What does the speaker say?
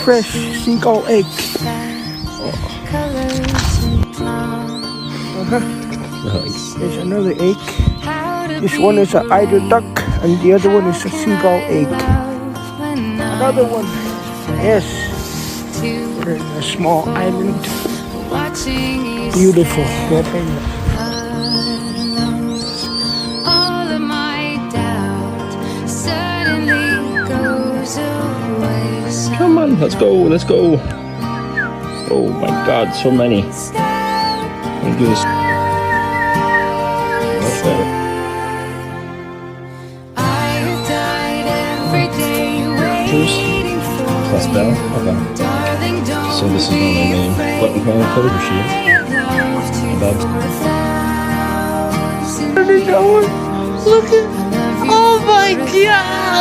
Fresh seagull egg. There's another egg. This one is an eider duck and the other one is a seagull egg. Another one. Yes. We're in a small island. Beautiful. Come on, let's go, let's go. Oh my god, so many. I'm gonna do this much better. Juice plus Bell. Okay. So this is not my name. Button phone code or she? Above. Where are they going? Look at. Oh my god!